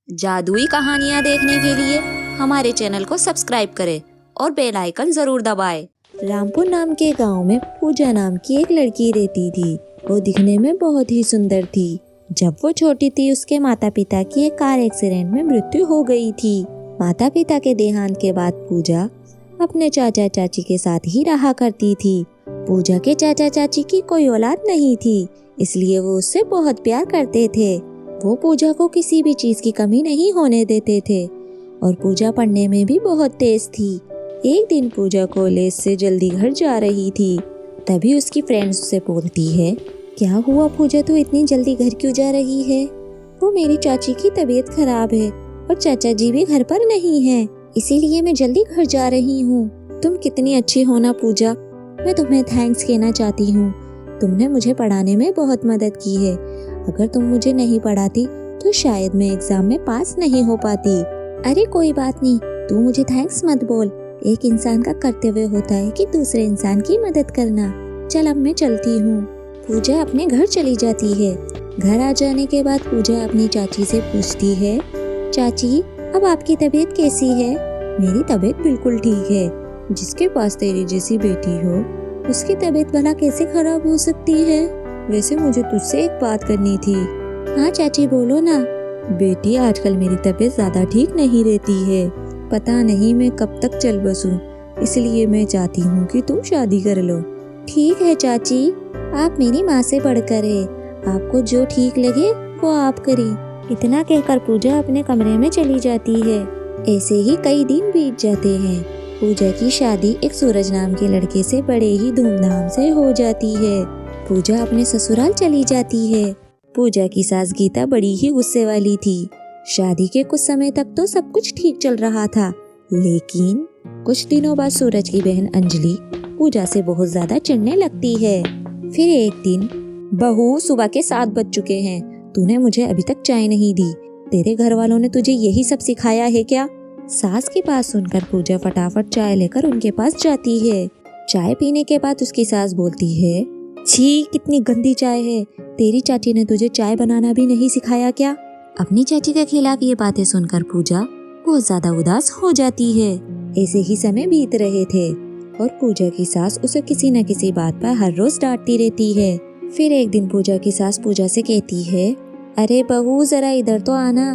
जादुई कहानियाँ देखने के लिए हमारे चैनल को सब्सक्राइब करें और बेल आइकन जरूर दबाएं। रामपुर नाम के गांव में पूजा नाम की एक लड़की रहती थी। वो दिखने में बहुत ही सुंदर थी। जब वो छोटी थी उसके माता पिता की एक कार एक्सीडेंट में मृत्यु हो गई थी। माता पिता के देहांत के बाद पूजा अपने चाचा चाची के साथ ही रहा करती थी। पूजा के चाचा चाची की कोई औलाद नहीं थी, इसलिए वो उससे बहुत प्यार करते थे। वो पूजा को किसी भी चीज की कमी नहीं होने देते थे और पूजा पढ़ने में भी बहुत तेज थी। एक दिन पूजा कॉलेज से जल्दी घर जा रही थी, तभी उसकी फ्रेंड्स उससे बोलती है, क्या हुआ पूजा, तू इतनी जल्दी घर क्यों जा रही है? वो मेरी चाची की तबीयत खराब है और चाचा जी भी घर पर नहीं है, इसीलिए मैं जल्दी घर जा रही हूँ। तुम कितनी अच्छी हो ना पूजा, मैं तुम्हें थैंक्स कहना चाहती हूँ। तुमने मुझे पढ़ाने में बहुत मदद की है। अगर तुम मुझे नहीं पढ़ाती तो शायद मैं एग्जाम में पास नहीं हो पाती। अरे कोई बात नहीं, तू मुझे थैंक्स मत बोल। एक इंसान का कर्तव्य होता है कि दूसरे इंसान की मदद करना। चल अब मैं चलती हूँ। पूजा अपने घर चली जाती है। घर आ जाने के बाद पूजा अपनी चाची से पूछती है, चाची अब आपकी तबीयत कैसी है? मेरी तबीयत बिल्कुल ठीक है। जिसके पास तेरी जैसी बेटी हो उसकी तबीयत भला कैसे खराब हो सकती है? वैसे मुझे तुझसे एक बात करनी थी। हाँ चाची बोलो ना। बेटी आजकल मेरी तबीयत ज्यादा ठीक नहीं रहती है, पता नहीं मैं कब तक चल बसूं, इसलिए मैं चाहती हूँ कि तुम शादी कर लो। ठीक है चाची, आप मेरी माँ से बढ़कर है, आपको जो ठीक लगे वो आप करें। इतना कहकर पूजा अपने कमरे में चली जाती है। ऐसे ही कई दिन बीत जाते हैं। पूजा की शादी एक सूरज नाम के लड़के से बड़े ही धूमधाम से हो जाती है। पूजा अपने ससुराल चली जाती है। पूजा की सास गीता बड़ी ही गुस्से वाली थी। शादी के कुछ समय तक तो सब कुछ ठीक चल रहा था, लेकिन कुछ दिनों बाद सूरज की बहन अंजलि पूजा से बहुत ज्यादा चिढ़ने लगती है। फिर एक दिन, बहू सुबह के 7 बज चुके हैं, तूने मुझे अभी तक चाय नहीं दी, तेरे घर वालों ने तुझे यही सब सिखाया है क्या? सास की बात सुनकर पूजा फटाफट चाय लेकर उनके पास जाती है। चाय पीने के बाद उसकी सास बोलती है, छी कितनी गंदी चाय है, तेरी चाची ने तुझे चाय बनाना भी नहीं सिखाया क्या? अपनी चाची के खिलाफ ये बातें सुनकर पूजा बहुत ज्यादा उदास हो जाती है। ऐसे ही समय बीत रहे थे और पूजा की सास उसे किसी न किसी बात पर हर रोज डांटती रहती है। फिर एक दिन पूजा की सास पूजा से कहती है, अरे बहू जरा इधर तो आना।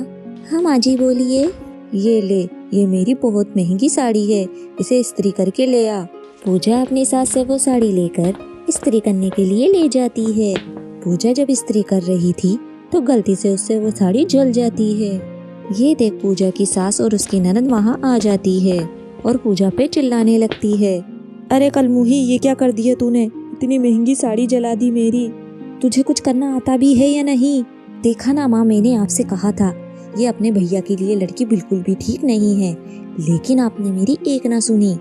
हाँ माँ जी बोलिए। ये ले, ये मेरी बहुत महंगी साड़ी है, इसे इस्त्री करके ले आ। पूजा अपनी सास से वो साड़ी लेकर इस्त्री करने के लिए ले जाती है। पूजा जब इस्त्री कर रही थी तो गलती से उससे वो साड़ी जल जाती है। ये देख पूजा की सास और उसकी ननद वहाँ आ जाती है और पूजा पे चिल्लाने लगती है, अरे कलमुही ये क्या कर दिया तूने, इतनी महंगी साड़ी जला दी मेरी, तुझे कुछ करना आता भी है या नहीं? देखा ना माँ, मैंने आपसे कहा था ये अपने भैया के लिए लड़की बिल्कुल भी ठीक नहीं है, लेकिन आपने मेरी एक ना सुनी।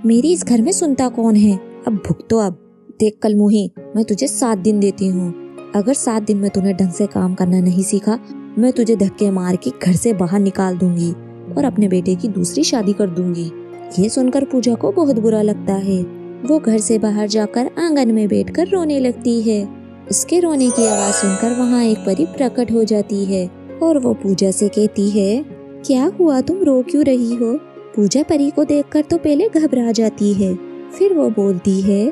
मेरी इस घर में सुनता कौन है? अब भुगतो अब। देख कलमुही, मैं तुझे 7 दिन देती हूँ, अगर 7 दिन में तूने ढंग से काम करना नहीं सीखा, मैं तुझे धक्के मार के घर से बाहर निकाल दूंगी और अपने बेटे की दूसरी शादी कर दूंगी। ये सुनकर पूजा को बहुत बुरा लगता है। वो घर से बाहर जाकर आंगन में बैठकर रोने लगती है। उसके रोने की आवाज सुनकर वहाँ एक परी प्रकट हो जाती है और वो पूजा से कहती है, क्या हुआ, तुम रो क्यों रही हो? पूजा परी को देखकर तो पहले घबरा जाती है, फिर वो बोलती है,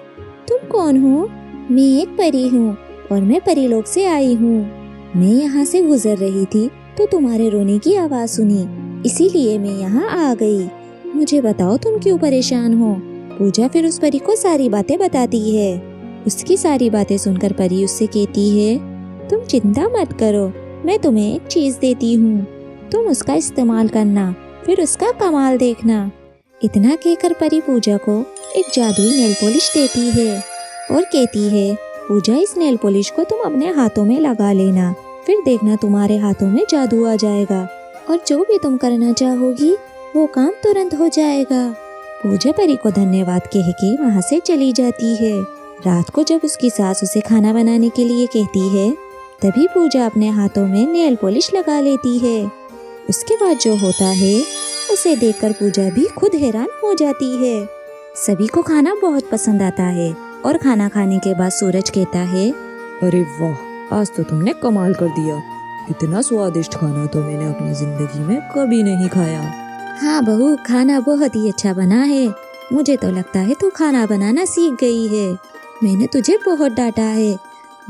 तुम कौन हो? मैं एक परी हूँ और मैं परीलोक से आई हूँ। मैं यहाँ से गुजर रही थी तो तुम्हारे रोने की आवाज सुनी, इसीलिए मैं यहाँ आ गई। मुझे बताओ तुम क्यों परेशान हो? पूजा फिर उस परी को सारी बातें बताती है। उसकी सारी बातें सुनकर परी उससे कहती है, तुम चिंता मत करो, मैं तुम्हें एक चीज देती हूँ, तुम उसका इस्तेमाल करना, फिर उसका कमाल देखना। इतना कहकर परी पूजा को एक जादुई नेल पॉलिश देती है और कहती है, पूजा इस नेल पॉलिश को तुम अपने हाथों में लगा लेना, फिर देखना तुम्हारे हाथों में जादू आ जाएगा और जो भी तुम करना चाहोगी वो काम तुरंत हो जाएगा। पूजा परी को धन्यवाद कह के वहाँ से चली जाती है। रात को जब उसकी सास उसे खाना बनाने के लिए कहती है, तभी पूजा अपने हाथों में नेल पॉलिश लगा लेती है। उसके बाद जो होता है उसे देखकर पूजा भी खुद हैरान हो जाती है। सभी को खाना बहुत पसंद आता है और खाना खाने के बाद सूरज कहता है, अरे वाह, आज तो तुमने कमाल कर दिया, इतना स्वादिष्ट खाना तो मैंने अपनी जिंदगी में कभी नहीं खाया। हाँ बहू, खाना बहुत ही अच्छा बना है। मुझे तो लगता है तू खाना बनाना सीख गई है। मैंने तुझे बहुत डांटा है।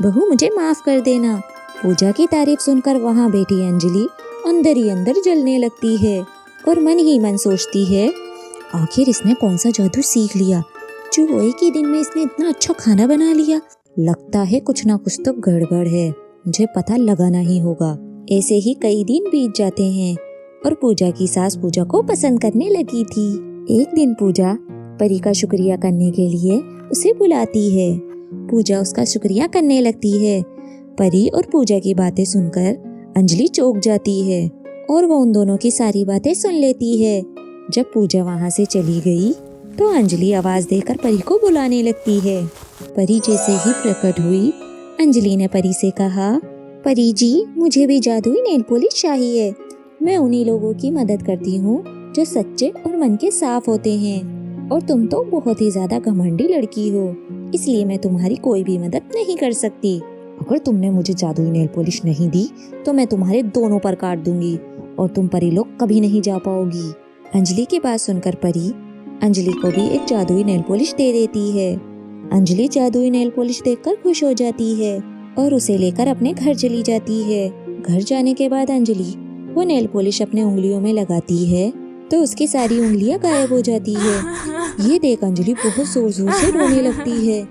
बहू मुझे माफ कर देना। पूजा की तारीफ सुनकर वहाँ बैठी अंजलि अंदर ही अंदर जलने लगती है और मन ही मन सोचती है, आखिर इसने कौन सा जादू सीख लिया जो एक ही दिन में इसने इतना अच्छा खाना बना लिया। लगता है कुछ ना कुछ तो गड़बड़ है, मुझे पता लगाना ही होगा। ऐसे ही कई दिन बीत जाते हैं और पूजा की सास पूजा को पसंद करने लगी थी। एक दिन पूजा परी का शुक्रिया करने के लिए उसे बुलाती है। पूजा उसका शुक्रिया करने लगती है। परी और पूजा की बातें सुनकर अंजलि चौंक जाती है और वो उन दोनों की सारी बातें सुन लेती है। जब पूजा वहाँ से चली गई तो अंजलि आवाज देकर परी को बुलाने लगती है। परी जैसे ही प्रकट हुई, अंजलि ने परी से कहा, परी जी, मुझे भी जादुई नेल पॉलिश चाहिए। मैं उन्हीं लोगों की मदद करती हूँ जो सच्चे और मन के साफ होते हैं, और तुम तो बहुत ही ज्यादा घमंडी लड़की हो, इसलिए मैं तुम्हारी कोई भी मदद नहीं कर सकती। अगर तुमने मुझे जादुई नेल पॉलिश नहीं दी तो मैं तुम्हारे दोनों पर काट दूंगी और तुम परी लोग कभी नहीं जा पाओगी। अंजलि की बात सुनकर परी अंजलि को भी एक जादुई नेल पॉलिश दे देती है। अंजलि जादुई नेल पॉलिश देखकर खुश हो जाती है और उसे लेकर अपने घर चली जाती है। घर जाने के बाद अंजलि वो नेल पॉलिश अपने उंगलियों में लगाती है तो उसकी सारी उंगलियां गायब हो जाती है। ये देख अंजलि बहुत जोर जोर से रोने लगती है।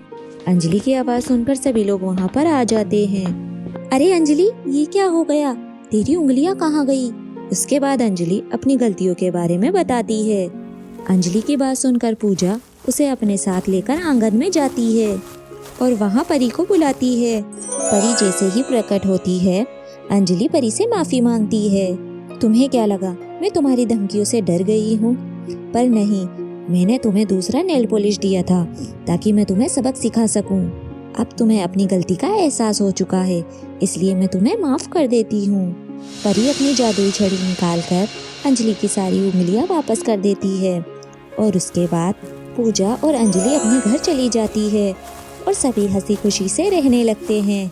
अंजलि की आवाज सुनकर सभी लोग वहाँ पर आ जाते हैं। अरे अंजलि, ये क्या हो गया? तेरी उंगलियां कहाँ गई? उसके बाद अंजलि अपनी गलतियों के बारे में बताती है। अंजलि की बात सुनकर पूजा उसे अपने साथ लेकर आंगन में जाती है और वहाँ परी को बुलाती है। परी जैसे ही प्रकट होती है, अंजलि परी से माफी मांगती है। तुम्हें क्या लगा मैं तुम्हारी धमकियों से डर गई हूँ? पर नहीं, मैंने तुम्हें दूसरा नेल पॉलिश दिया था ताकि मैं तुम्हें सबक सिखा सकूं। अब तुम्हें अपनी गलती का एहसास हो चुका है, इसलिए मैं तुम्हें माफ कर देती हूँ। परी अपनी जादुई छड़ी निकालकर अंजलि की सारी उंगलियां वापस कर देती है और उसके बाद पूजा और अंजलि अपने घर चली जाती है और सभी हंसी खुशी से रहने लगते हैं।